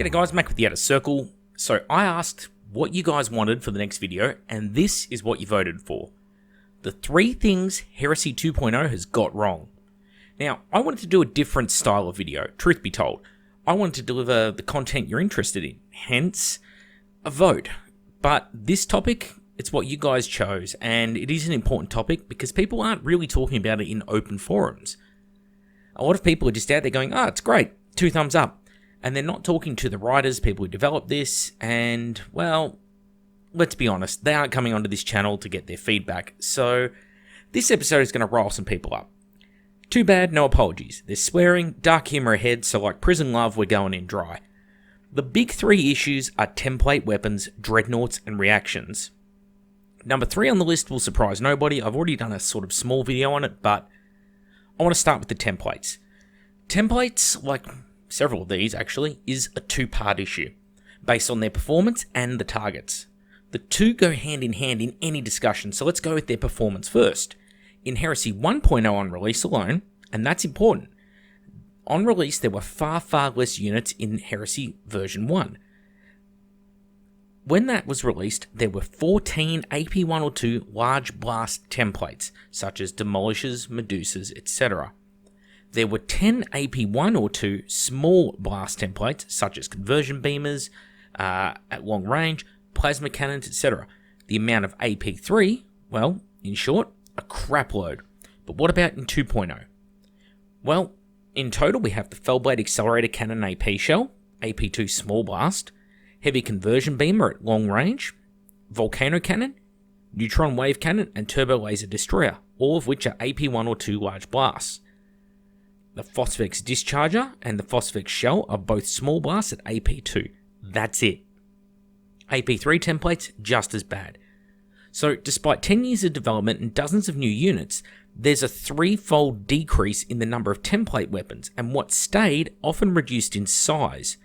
G'day guys, Mac with the Outer Circle. So I asked what you guys wanted for the next video, and this is what you voted for. The 3 things Heresy 2.0 has got wrong. Now, I wanted to do a different style of video, truth be told. I wanted to deliver the content you're interested in, hence a vote. But this topic, it's what you guys chose, and it is an important topic because people aren't really talking about it in open forums. A lot of people are just out there going, it's great, 2 thumbs up. And they're not talking to the writers, people who developed this, and, well, let's be honest, they aren't coming onto this channel to get their feedback, so this episode is going to rile some people up. Too bad, no apologies. There's swearing, dark humour ahead, so like Prison Love, we're going in dry. The big 3 issues are template weapons, dreadnoughts, and reactions. Number 3 on the list will surprise nobody. I've already done a sort of small video on it, but I want to start with the templates. Templates, like several of these actually, is a 2-part issue, based on their performance and the targets. The 2 go hand in hand in any discussion, so let's go with their performance first. In Heresy 1.0 on release alone, and that's important, on release there were far less units in Heresy version 1. When that was released, there were 14 AP1 or 2 large blast templates, such as Demolishers, Medusas, etc. There were 10 AP1 or 2 small blast templates, such as conversion beamers, at long range, plasma cannons, etc. The amount of AP3, well, in short, a crap load. But what about in 2.0? Well, in total we have the Fellblade Accelerator Cannon AP shell, AP2 small blast, heavy conversion beamer at long range, volcano cannon, neutron wave cannon, and turbo laser destroyer, all of which are AP1 or 2 large blasts. The Phosphex Discharger and the Phosphex Shell are both small blasts at AP2. That's it. AP3 templates, just as bad. So, despite 10 years of development and dozens of new units, there's a 3-fold decrease in the number of template weapons, and what stayed often reduced in size.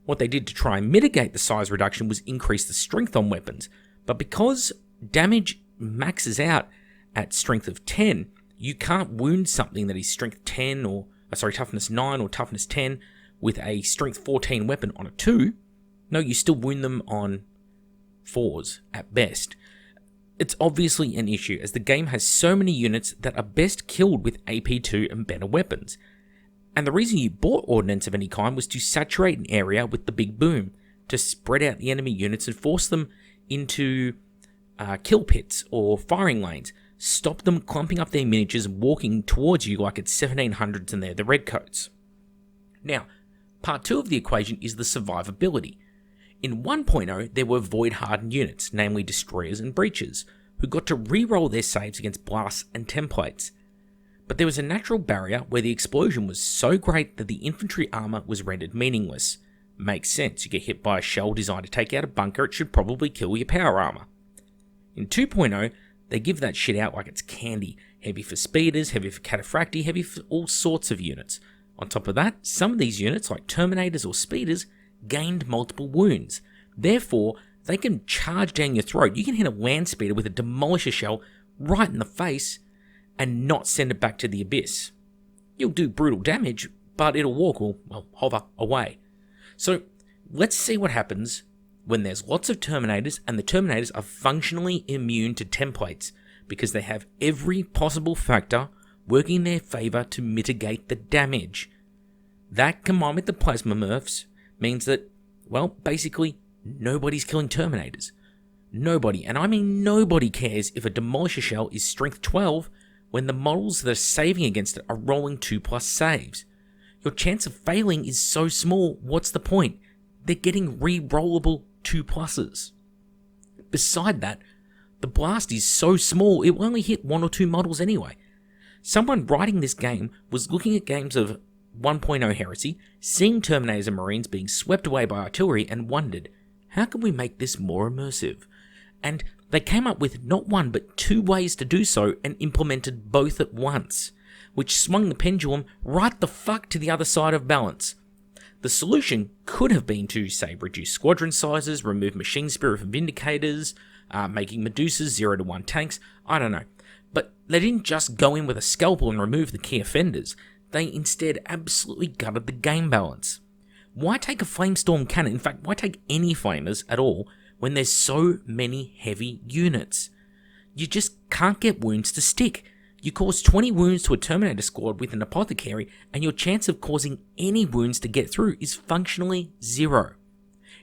What they did to try and mitigate the size reduction was increase the strength on weapons, but because damage maxes out at strength of 10, you can't wound something that is strength 10 or, toughness 9 or toughness 10 with a strength 14 weapon on a 2. No, you still wound them on 4s at best. It's obviously an issue as the game has so many units that are best killed with AP2 and better weapons. And the reason you bought ordnance of any kind was to saturate an area with the big boom, to spread out the enemy units and force them into kill pits or firing lanes. Stop them clumping up their miniatures and walking towards you like it's 1700s and they're the redcoats. Now, part 2 of the equation is the survivability. In 1.0, there were void-hardened units, namely destroyers and breachers, who got to re-roll their saves against blasts and templates. But there was a natural barrier where the explosion was so great that the infantry armor was rendered meaningless. Makes sense, you get hit by a shell designed to take out a bunker, it should probably kill your power armor. In 2.0, they give that shit out like it's candy. Heavy for speeders, heavy for cataphracti, heavy for all sorts of units. On top of that, some of these units, like Terminators or Speeders, gained multiple wounds. Therefore, they can charge down your throat. You can hit a land speeder with a Demolisher shell right in the face and not send it back to the abyss. You'll do brutal damage, but it'll walk or, hover away. So, let's see what happens when there's lots of Terminators and the Terminators are functionally immune to templates because they have every possible factor working in their favour to mitigate the damage. That combined with the Plasma Murphs means that, well, basically nobody's killing Terminators. Nobody, and I mean nobody, cares if a Demolisher shell is strength 12 when the models that are saving against it are rolling 2+ saves. Your chance of failing is so small, what's the point? They're getting re-rollable 2+. Beside that, the blast is so small it will only hit 1 or 2 models anyway. Someone writing this game was looking at games of 1.0 Heresy, seeing Terminators and Marines being swept away by artillery and wondered, how can we make this more immersive? And they came up with not 1 but 2 ways to do so and implemented both at once, which swung the pendulum right the fuck to the other side of balance. The solution could have been to, say, reduce squadron sizes, remove machine spirit from Vindicators, making Medusas 0-1 tanks, I don't know. But they didn't just go in with a scalpel and remove the key offenders. They instead absolutely gutted the game balance. Why take a Flamestorm cannon? In fact, why take any flamers at all when there's so many heavy units? You just can't get wounds to stick. You cause 20 wounds to a Terminator squad with an Apothecary, and your chance of causing any wounds to get through is functionally 0.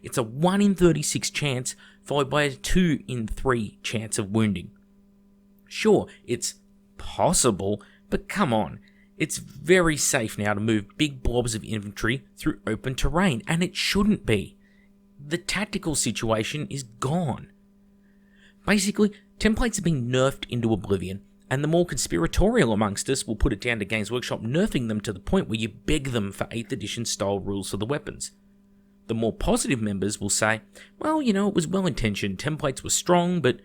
It's a 1 in 36 chance, followed by a 2 in 3 chance of wounding. Sure, it's possible, but come on. It's very safe now to move big blobs of infantry through open terrain, and it shouldn't be. The tactical situation is gone. Basically, templates have been nerfed into oblivion, and the more conspiratorial amongst us will put it down to Games Workshop nerfing them to the point where you beg them for 8th edition style rules for the weapons. The more positive members will say, well, it was well intentioned, templates were strong, but,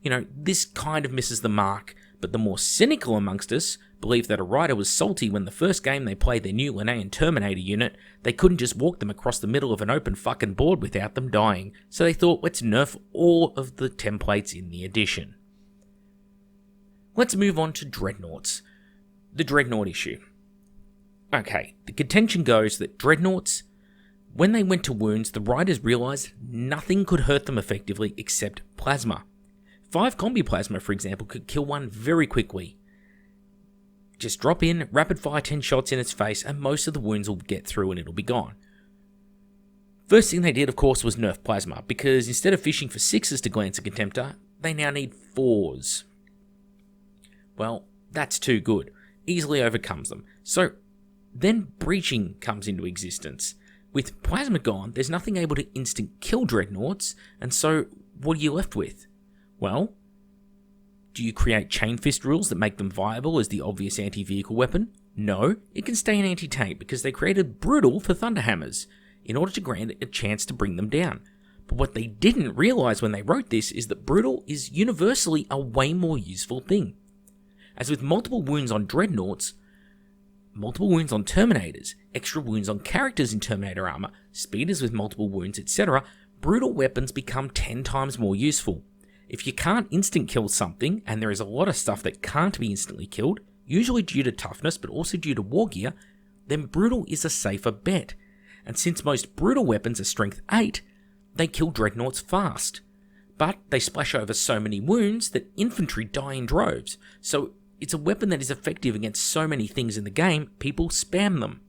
this kind of misses the mark. But the more cynical amongst us believe that a writer was salty when the first game they played their new Linnean Terminator unit, they couldn't just walk them across the middle of an open fucking board without them dying, so they thought, let's nerf all of the templates in the edition. Let's move on to Dreadnoughts. The Dreadnought issue. Okay, the contention goes that Dreadnoughts, when they went to wounds, the writers realised nothing could hurt them effectively except plasma. 5 combi plasma, for example, could kill one very quickly. Just drop in, rapid fire 10 shots in its face, and most of the wounds will get through and it'll be gone. First thing they did, of course, was nerf plasma, because instead of fishing for 6s to glance a Contemptor, they now need 4s. Well, that's too good. Easily overcomes them. So, then breaching comes into existence. With plasma gone, there's nothing able to instant kill Dreadnoughts, and so what are you left with? Well, do you create chain fist rules that make them viable as the obvious anti-vehicle weapon? No, it can stay an anti-tank because they created Brutal for Thunderhammers in order to grant it a chance to bring them down. But what they didn't realise when they wrote this is that Brutal is universally a way more useful thing. As with multiple wounds on Dreadnoughts, multiple wounds on Terminators, extra wounds on characters in Terminator armor, speeders with multiple wounds, etc., Brutal weapons become 10 times more useful. If you can't instant kill something, and there is a lot of stuff that can't be instantly killed, usually due to toughness but also due to war gear, then Brutal is a safer bet. And since most Brutal weapons are strength 8, they kill Dreadnoughts fast. But they splash over so many wounds that infantry die in droves, so it's a weapon that is effective against so many things in the game, people spam them.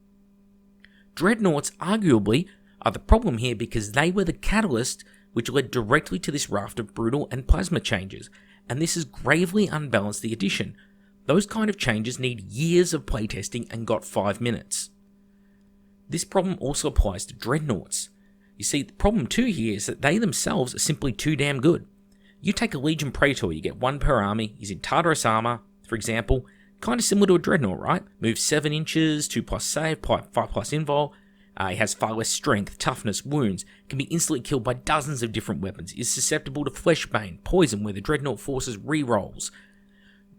Dreadnoughts arguably are the problem here because they were the catalyst which led directly to this raft of Brutal and plasma changes, and this has gravely unbalanced the edition. Those kind of changes need years of playtesting and got 5 minutes. This problem also applies to Dreadnoughts. You see, the problem too here is that they themselves are simply too damn good. You take a Legion Praetor, you get 1 per army, he's in Tartarus armor, for example, kind of similar to a Dreadnought, right? Moves 7 inches, 2+ save, 5+ invul. He has far less strength, toughness, wounds, can be instantly killed by dozens of different weapons, is susceptible to Fleshbane, Poison, where the Dreadnought forces rerolls.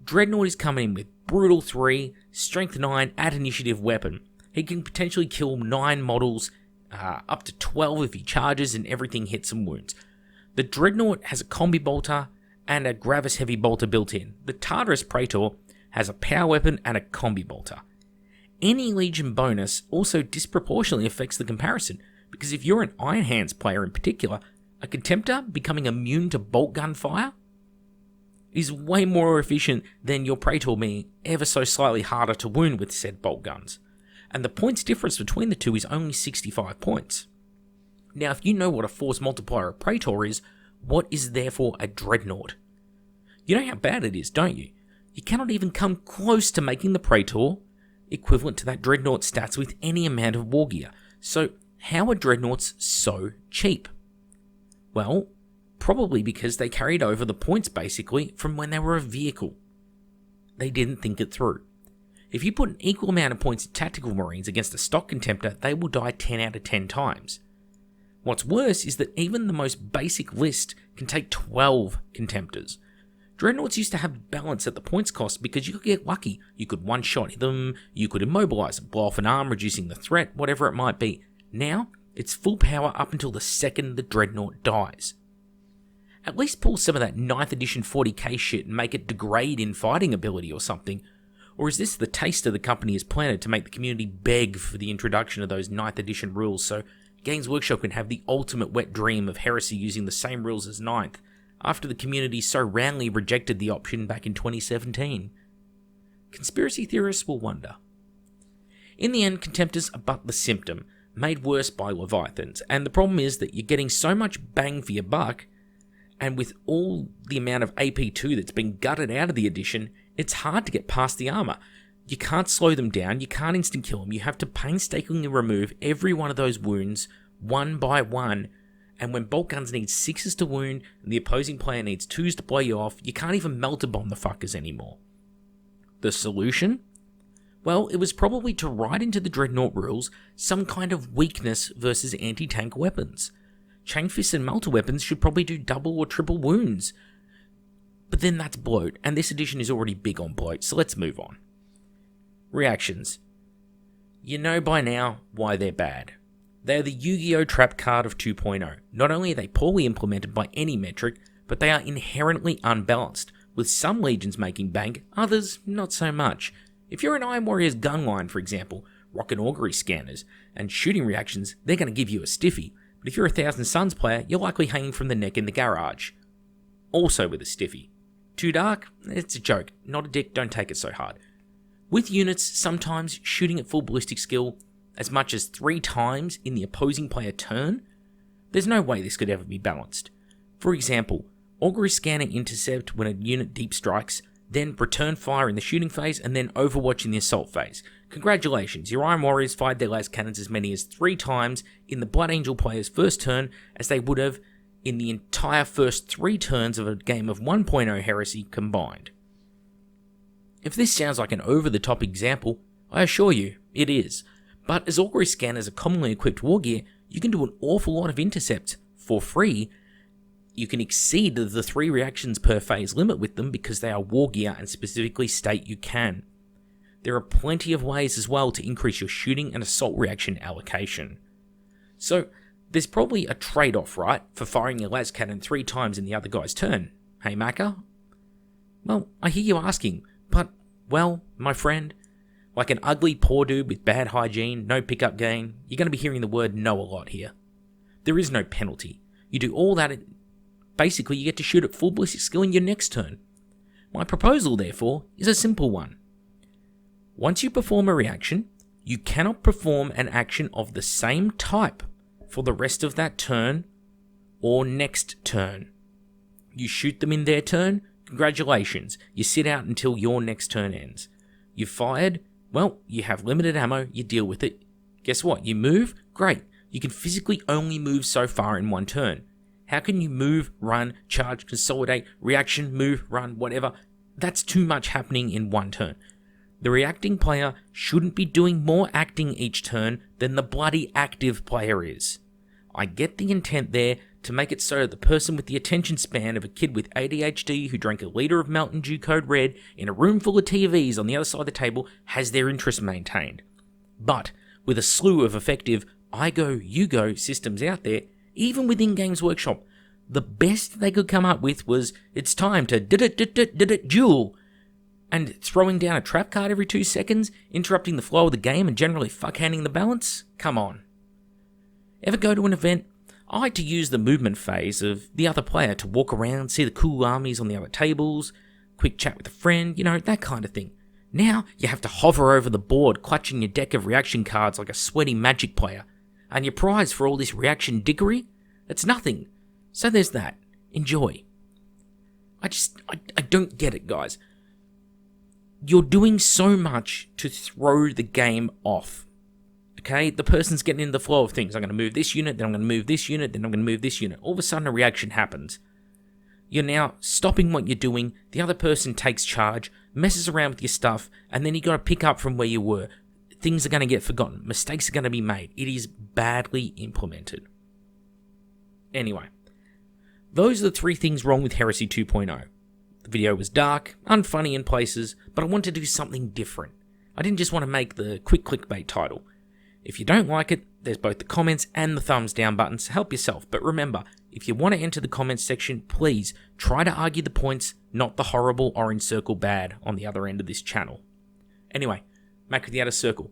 Dreadnought is coming in with Brutal 3, Strength 9, at initiative weapon. He can potentially kill 9 models, up to 12 if he charges and everything hits and wounds. The Dreadnought has a Combi Bolter and a Gravis Heavy Bolter built in. The Tartarus Praetor has a Power Weapon and a Combi Bolter. Any Legion bonus also disproportionately affects the comparison, because if you're an Iron Hands player in particular, a Contemptor becoming immune to bolt gun fire is way more efficient than your Praetor being ever so slightly harder to wound with said bolt guns. And the points difference between the two is only 65 points. Now, if you know what a force multiplier of Praetor is, what is therefore a Dreadnought? You know how bad it is, don't you? You cannot even come close to making the Praetor equivalent to that Dreadnought stats with any amount of war gear. So, how are Dreadnoughts so cheap? Well, probably because they carried over the points basically from when they were a vehicle. They didn't think it through. If you put an equal amount of points in Tactical Marines against a stock Contemptor, they will die 10 out of 10 times. What's worse is that even the most basic list can take 12 Contemptors. Dreadnoughts used to have balance at the points cost because you could get lucky. You could one-shot them, you could immobilize them, blow off an arm, reducing the threat, whatever it might be. Now, it's full power up until the second the Dreadnought dies. At least pull some of that 9th edition 40k shit and make it degrade in fighting ability or something. Or is this the taster the company has planted to make the community beg for the introduction of those 9th edition rules so Games Workshop can have the ultimate wet dream of Heresy using the same rules as 9th, after the community so roundly rejected the option back in 2017? Conspiracy theorists will wonder. In the end, Contemptors are but the symptom, made worse by Leviathans, and the problem is that you're getting so much bang for your buck, and with all the amount of AP2 that's been gutted out of the edition, it's hard to get past the armor. You can't slow them down, you can't instant kill them, you have to painstakingly remove every one of those wounds, one by one, and when bolt guns need 6s to wound, and the opposing player needs 2s to blow you off, you can't even melter bomb the fuckers anymore. The solution? Well, it was probably to write into the Dreadnought rules some kind of weakness versus anti-tank weapons. Chain fists and melter weapons should probably do double or triple wounds. But then that's bloat, and this edition is already big on bloat, so let's move on. Reactions. You know by now why they're bad. They're the Yu-Gi-Oh! Trap card of 2.0. Not only are they poorly implemented by any metric, but they are inherently unbalanced, with some legions making bank, others not so much. If you're an Iron Warriors gunline, for example, rocking augury scanners and shooting reactions, they're going to give you a stiffy. But if you're a Thousand Suns player, you're likely hanging from the neck in the garage. Also with a stiffy. Too dark? It's a joke. Not a dick, don't take it so hard. With units, sometimes shooting at full ballistic skill as much as 3 times in the opposing player turn, there's no way this could ever be balanced. For example, augury scanner intercept when a unit deep strikes, then return fire in the shooting phase, and then overwatch in the assault phase. Congratulations, your Iron Warriors fired their las cannons as many as 3 times in the Blood Angel player's first turn as they would have in the entire first 3 turns of a game of 1.0 Heresy combined. If this sounds like an over-the-top example, I assure you, it is. But as augury scanners are commonly equipped war gear, you can do an awful lot of intercepts for free. You can exceed the 3 reactions per phase limit with them because they are war gear and specifically state you can. There are plenty of ways as well to increase your shooting and assault reaction allocation. So, there's probably a trade-off, right, for firing your las cannon 3 times in the other guy's turn. Hey, Macca? Well, I hear you asking, but, well, my friend, like an ugly poor dude with bad hygiene, no pickup game, you're going to be hearing the word no a lot here. There is no penalty. You do all that, basically you get to shoot at full ballistic skill in your next turn. My proposal, therefore, is a simple one. Once you perform a reaction, you cannot perform an action of the same type for the rest of that turn or next turn. You shoot them in their turn, congratulations, you sit out until your next turn ends. You fired, well, you have limited ammo, you deal with it. Guess what, you move? Great, you can physically only move so far in one turn. How can you move, run, charge, consolidate, reaction, move, run, whatever? That's too much happening in one turn. The reacting player shouldn't be doing more acting each turn than the bloody active player is. I get the intent there to make it so that the person with the attention span of a kid with ADHD who drank a litre of Mountain Dew Code Red in a room full of TVs on the other side of the table has their interest maintained. But with a slew of effective I go, you go systems out there, even within Games Workshop, the best they could come up with was, it's time to duel. And throwing down a trap card every 2 seconds, interrupting the flow of the game and generally fuckhanding the balance? Come on. Ever go to an event? I like to use the movement phase of the other player to walk around, see the cool armies on the other tables, quick chat with a friend, that kind of thing. Now, you have to hover over the board, clutching your deck of reaction cards like a sweaty Magic player. And your prize for all this reaction dickery? It's nothing. So there's that. Enjoy. I don't get it, guys. You're doing so much to throw the game off. Okay? The person's getting in the flow of things. I'm going to move this unit, then I'm going to move this unit, then I'm going to move this unit. All of a sudden a reaction happens. You're now stopping what you're doing, the other person takes charge, messes around with your stuff, and then you got to pick up from where you were. Things are going to get forgotten. Mistakes are going to be made. It is badly implemented. Anyway, those are the 3 things wrong with Heresy 2.0. The video was dark, unfunny in places, but I wanted to do something different. I didn't just want to make the quick clickbait title. If you don't like it, there's both the comments and the thumbs down buttons, so help yourself. But remember, if you want to enter the comments section, please try to argue the points, not the horrible orange circle bad on the other end of this channel. Anyway, Mac with the Outer Circle.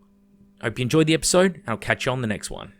Hope you enjoyed the episode, and I'll catch you on the next one.